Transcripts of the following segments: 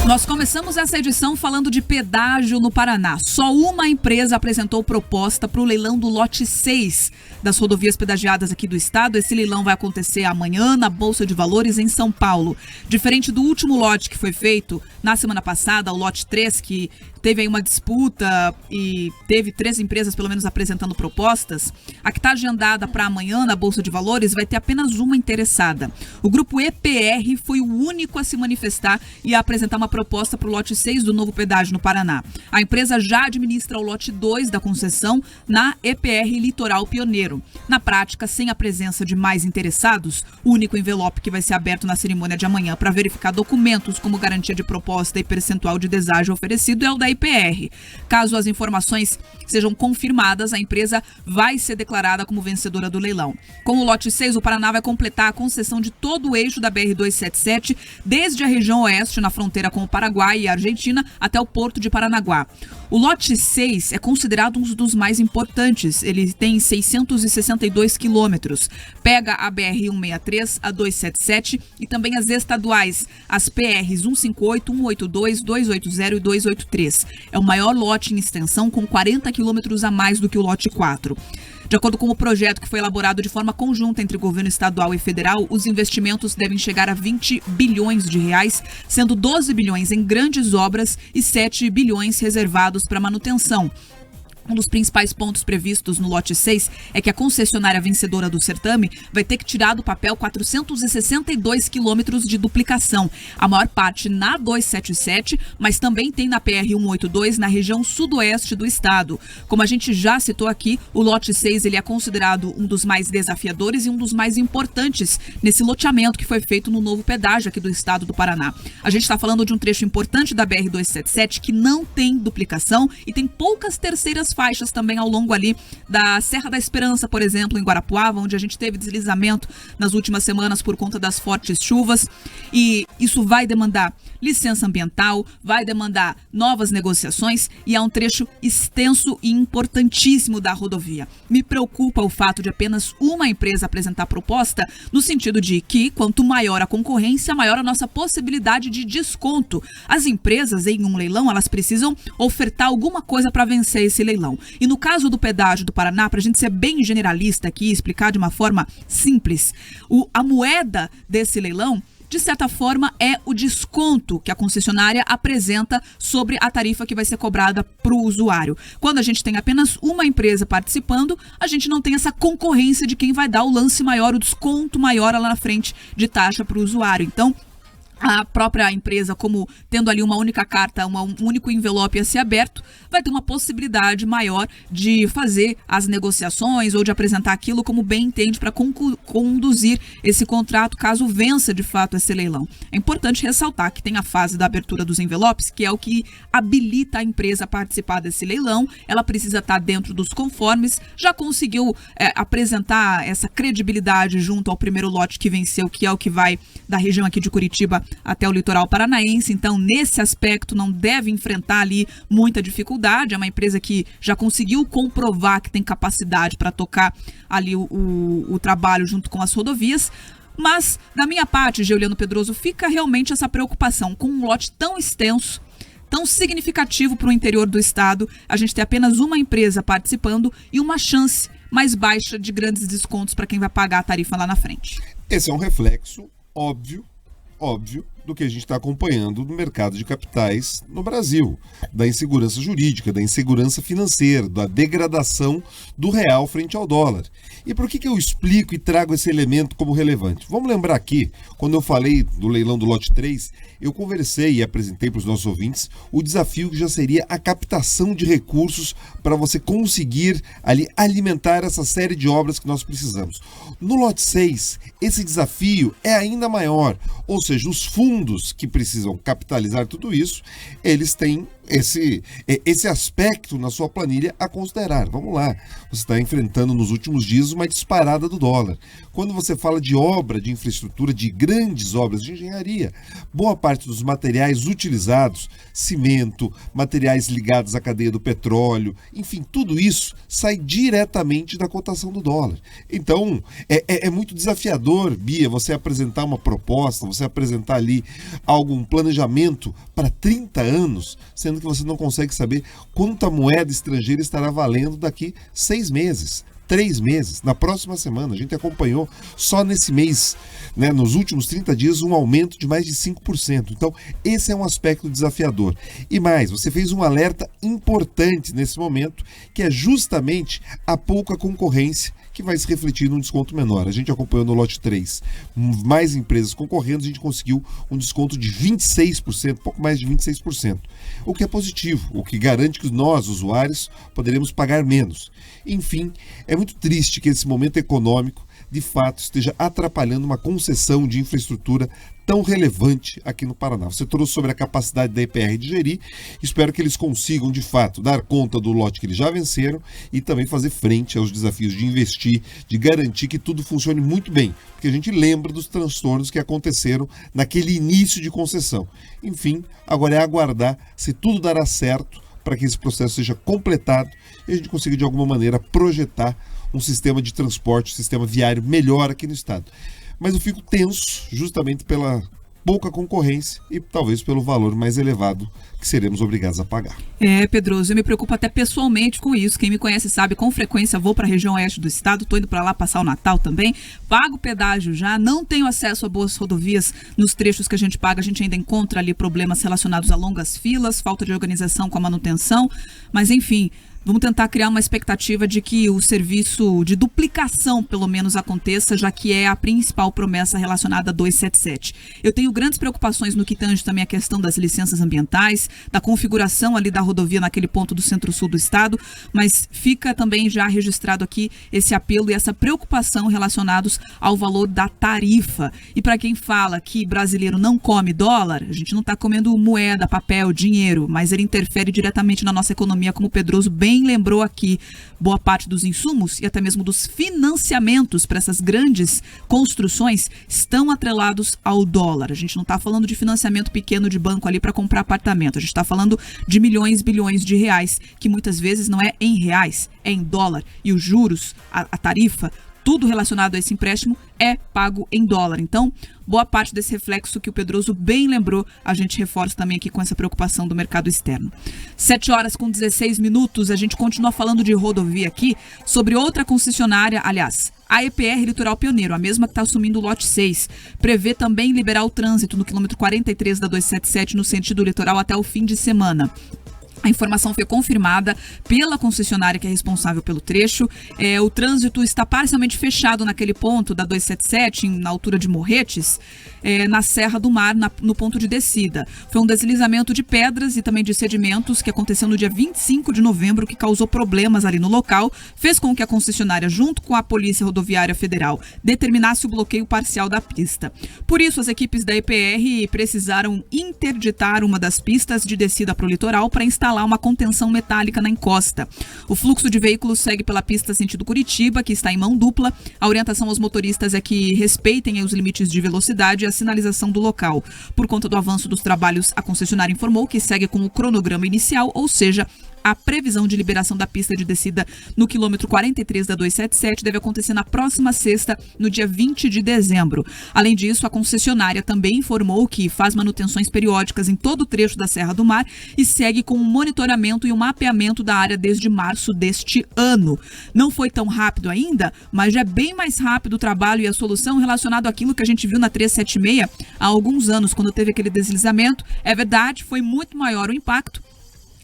Nós começamos essa edição falando de pedágio no Paraná. Só uma empresa apresentou proposta para o leilão do lote 6 das rodovias pedagiadas aqui do estado. Esse leilão vai acontecer amanhã na Bolsa de Valores em São Paulo. Diferente do último lote que foi feito na semana passada, o lote 3, que teve aí uma disputa e teve 3 empresas pelo menos apresentando propostas, a que está agendada para amanhã na Bolsa de Valores vai ter apenas uma interessada. O grupo EPR foi o único a se manifestar e a apresentar uma proposta para o lote 6 do novo pedágio no Paraná. A empresa já administra o lote 2 da concessão na EPR Litoral Pioneiro. Na prática, sem a presença de mais interessados, o único envelope que vai ser aberto na cerimônia de amanhã para verificar documentos como garantia de proposta e percentual de deságio oferecido é o da EPR. Caso as informações sejam confirmadas, a empresa vai ser declarada como vencedora do leilão. Com o lote 6, o Paraná vai completar a concessão de todo o eixo da BR-277, desde a região oeste, na fronteira com o Paraguai e a Argentina, até o Porto de Paranaguá. O lote 6 é considerado um dos mais importantes. Ele tem 662 quilômetros. Pega a BR-163, a 277 e também as estaduais, as PRs 158, 182, 280 e 283. É o maior lote em extensão, com 40 quilômetros a mais do que o lote 4. De acordo com o projeto que foi elaborado de forma conjunta entre governo estadual e federal, os investimentos devem chegar a 20 bilhões de reais, sendo 12 bilhões em grandes obras e 7 bilhões reservados para manutenção. Um dos principais pontos previstos no lote 6 é que a concessionária vencedora do certame vai ter que tirar do papel 462 quilômetros de duplicação, a maior parte na 277, mas também tem na PR-182 na região sudoeste do estado. Como a gente já citou aqui, o lote 6 ele é considerado um dos mais desafiadores e um dos mais importantes nesse loteamento que foi feito no novo pedágio aqui do estado do Paraná. A gente está falando de um trecho importante da BR-277 que não tem duplicação e tem poucas terceiras faixas também ao longo ali da Serra da Esperança, por exemplo, em Guarapuava, onde a gente teve deslizamento nas últimas semanas por conta das fortes chuvas, e isso vai demandar licença ambiental, vai demandar novas negociações e é um trecho extenso e importantíssimo da rodovia. Me preocupa o fato de apenas uma empresa apresentar proposta, no sentido de que quanto maior a concorrência, maior a nossa possibilidade de desconto. As empresas em um leilão, elas precisam ofertar alguma coisa para vencer esse leilão. E no caso do pedágio do Paraná, para a gente ser bem generalista aqui e explicar de uma forma simples, a moeda desse leilão, de certa forma, é o desconto que a concessionária apresenta sobre a tarifa que vai ser cobrada para o usuário. Quando a gente tem apenas uma empresa participando, a gente não tem essa concorrência de quem vai dar o lance maior, o desconto maior lá na frente de taxa para o usuário. Então, a própria empresa, como tendo ali uma única carta, um único envelope a ser aberto, vai ter uma possibilidade maior de fazer as negociações ou de apresentar aquilo como bem entende para conduzir esse contrato caso vença de fato esse leilão. É importante ressaltar que tem a fase da abertura dos envelopes, que é o que habilita a empresa a participar desse leilão. Ela precisa estar dentro dos conformes, já conseguiu apresentar essa credibilidade junto ao primeiro lote que venceu, que é o que vai da região aqui de Curitiba até o litoral paranaense. Então, nesse aspecto, não deve enfrentar ali muita dificuldade. É uma empresa que já conseguiu comprovar que tem capacidade para tocar ali o trabalho junto com as rodovias. Mas, da minha parte, Geuliano Pedroso, fica realmente essa preocupação com um lote tão extenso, tão significativo para o interior do estado, a gente ter apenas uma empresa participando e uma chance mais baixa de grandes descontos para quem vai pagar a tarifa lá na frente. Esse é um reflexo óbvio do que a gente está acompanhando no mercado de capitais no Brasil, da insegurança jurídica, da insegurança financeira, da degradação do real frente ao dólar. E por que eu explico e trago esse elemento como relevante? Vamos lembrar aqui, quando eu falei do leilão do lote 3, eu conversei e apresentei para os nossos ouvintes o desafio que já seria a captação de recursos para você conseguir ali alimentar essa série de obras que nós precisamos. No lote 6, esse desafio é ainda maior, ou seja, os fundos que precisam capitalizar tudo isso, eles têm esse aspecto na sua planilha a considerar. Vamos lá, você está enfrentando nos últimos dias uma disparada do dólar. Quando você fala de obra, de infraestrutura, de grandes obras de engenharia, boa parte dos materiais utilizados, cimento, materiais ligados à cadeia do petróleo, enfim, tudo isso sai diretamente da cotação do dólar. Então, é muito desafiador, Bia, você apresentar uma proposta, você apresentar ali algum planejamento para 30 anos, sendo que você não consegue saber quanto a moeda estrangeira estará valendo daqui 6 meses, 3 meses, na próxima semana. A gente acompanhou só nesse mês, né, nos últimos 30 dias, um aumento de mais de 5%. Então, esse é um aspecto desafiador. E mais, você fez um alerta importante nesse momento, que é justamente a pouca concorrência que vai se refletir num desconto menor. A gente acompanhou no lote 3 mais empresas concorrendo, a gente conseguiu um desconto de 26%, pouco mais de 26%, o que é positivo, o que garante que nós, usuários, poderemos pagar menos. Enfim, é muito triste que esse momento econômico, de fato, esteja atrapalhando uma concessão de infraestrutura tão relevante aqui no Paraná. Você trouxe sobre a capacidade da EPR de gerir, espero que eles consigam, de fato, dar conta do lote que eles já venceram e também fazer frente aos desafios de investir, de garantir que tudo funcione muito bem, porque a gente lembra dos transtornos que aconteceram naquele início de concessão. Enfim, agora é aguardar se tudo dará certo para que esse processo seja completado e a gente consiga, de alguma maneira, projetar um sistema de transporte, um sistema viário melhor aqui no estado. Mas eu fico tenso justamente pela pouca concorrência e talvez pelo valor mais elevado que seremos obrigados a pagar. Pedroso, eu me preocupo até pessoalmente com isso. Quem me conhece sabe, com frequência vou para a região oeste do estado, estou indo para lá passar o Natal também, pago pedágio já, não tenho acesso a boas rodovias nos trechos que a gente paga, a gente ainda encontra ali problemas relacionados a longas filas, falta de organização com a manutenção, mas enfim, vamos tentar criar uma expectativa de que o serviço de duplicação, pelo menos, aconteça, já que é a principal promessa relacionada a 277. Eu tenho grandes preocupações no que tange também a questão das licenças ambientais, da configuração ali da rodovia naquele ponto do centro-sul do estado, mas fica também já registrado aqui esse apelo e essa preocupação relacionados ao valor da tarifa. E para quem fala que brasileiro não come dólar, a gente não está comendo moeda, papel, dinheiro, mas ele interfere diretamente na nossa economia, como o Pedroso bem lembrou aqui. Boa parte dos insumos e até mesmo dos financiamentos para essas grandes construções estão atrelados ao dólar. A gente não está falando de financiamento pequeno de banco ali para comprar apartamento. A gente está falando de milhões, bilhões de reais, que muitas vezes não é em reais, é em dólar. E os juros, a tarifa, tudo relacionado a esse empréstimo é pago em dólar. Então, boa parte desse reflexo que o Pedroso bem lembrou, a gente reforça também aqui com essa preocupação do mercado externo. 7h16, a gente continua falando de rodovia aqui, sobre outra concessionária, aliás, a EPR Litoral Pioneiro, a mesma que está assumindo o lote 6, prevê também liberar o trânsito no quilômetro 43 da 277 no sentido litoral até o fim de semana. A informação foi confirmada pela concessionária que é responsável pelo trecho. O trânsito está parcialmente fechado naquele ponto da 277, na altura de Morretes, na Serra do Mar, no ponto de descida. Foi um deslizamento de pedras e também de sedimentos que aconteceu no dia 25 de novembro, que causou problemas ali no local, fez com que a concessionária, junto com a Polícia Rodoviária Federal, determinasse o bloqueio parcial da pista. Por isso, as equipes da EPR precisaram interditar uma das pistas de descida para o litoral para instalar uma contenção metálica na encosta. O fluxo de veículos segue pela pista sentido Curitiba, que está em mão dupla. A orientação aos motoristas é que respeitem os limites de velocidade e a sinalização do local. Por conta do avanço dos trabalhos, a concessionária informou que segue com o cronograma inicial, ou seja, a previsão de liberação da pista de descida no quilômetro 43 da 277 deve acontecer na próxima sexta, no dia 20 de dezembro. Além disso, a concessionária também informou que faz manutenções periódicas em todo o trecho da Serra do Mar e segue com um monitoramento e um mapeamento da área desde março deste ano. Não foi tão rápido ainda, mas já é bem mais rápido o trabalho e a solução relacionado àquilo que a gente viu na 376 há alguns anos, quando teve aquele deslizamento. É verdade, foi muito maior o impacto,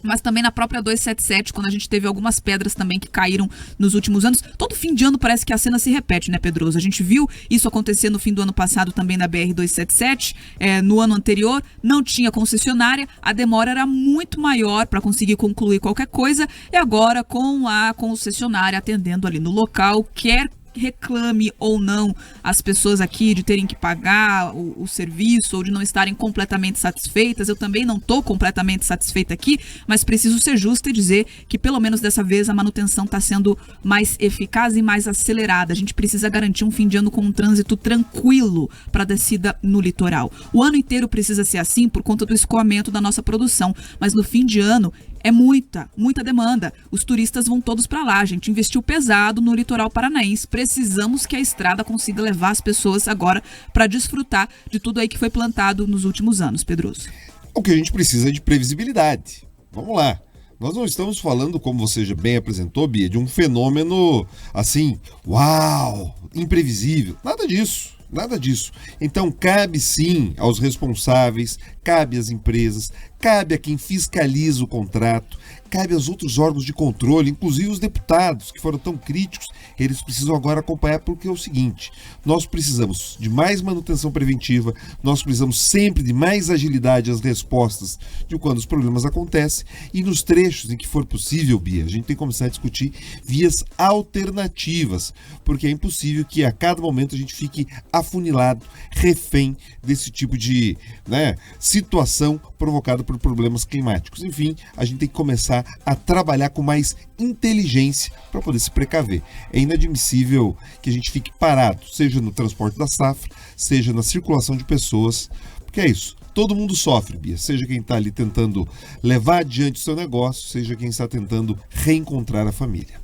mas também na própria 277, quando a gente teve algumas pedras também que caíram nos últimos anos. Todo fim de ano parece que a cena se repete, né, Pedroso? A gente viu isso acontecer no fim do ano passado também na BR-277. No ano anterior não tinha concessionária, a demora era muito maior para conseguir concluir qualquer coisa, e agora com a concessionária atendendo ali no local, quer reclame ou não as pessoas aqui de terem que pagar o serviço ou de não estarem completamente satisfeitas. Eu também não estou completamente satisfeita aqui, mas preciso ser justa e dizer que pelo menos dessa vez a manutenção está sendo mais eficaz e mais acelerada. A gente precisa garantir um fim de ano com um trânsito tranquilo para a descida no litoral. O ano inteiro precisa ser assim por conta do escoamento da nossa produção, mas no fim de ano é muita demanda. Os turistas vão todos para lá. A gente investiu pesado no litoral paranaense. Precisamos que a estrada consiga levar as pessoas agora para desfrutar de tudo aí que foi plantado nos últimos anos, Pedroso. O que a gente precisa é de previsibilidade. Vamos lá. Nós não estamos falando, como você já bem apresentou, Bia, de um fenômeno assim, uau, imprevisível. Nada disso. Nada disso. Então, cabe sim aos responsáveis, cabe às empresas, cabe a quem fiscaliza o contrato, cabe aos outros órgãos de controle, inclusive os deputados que foram tão críticos, eles precisam agora acompanhar, porque é o seguinte: nós precisamos de mais manutenção preventiva, nós precisamos sempre de mais agilidade às respostas de quando os problemas acontecem, e nos trechos em que for possível, Bia, a gente tem que começar a discutir vias alternativas, porque é impossível que a cada momento a gente fique afunilado, refém desse tipo de situação provocada por problemas climáticos. Enfim, a gente tem que começar a trabalhar com mais inteligência para poder se precaver. É inadmissível que a gente fique parado, seja no transporte da safra, seja na circulação de pessoas, porque é isso. Todo mundo sofre, Bia, seja quem está ali tentando levar adiante o seu negócio, seja quem está tentando reencontrar a família.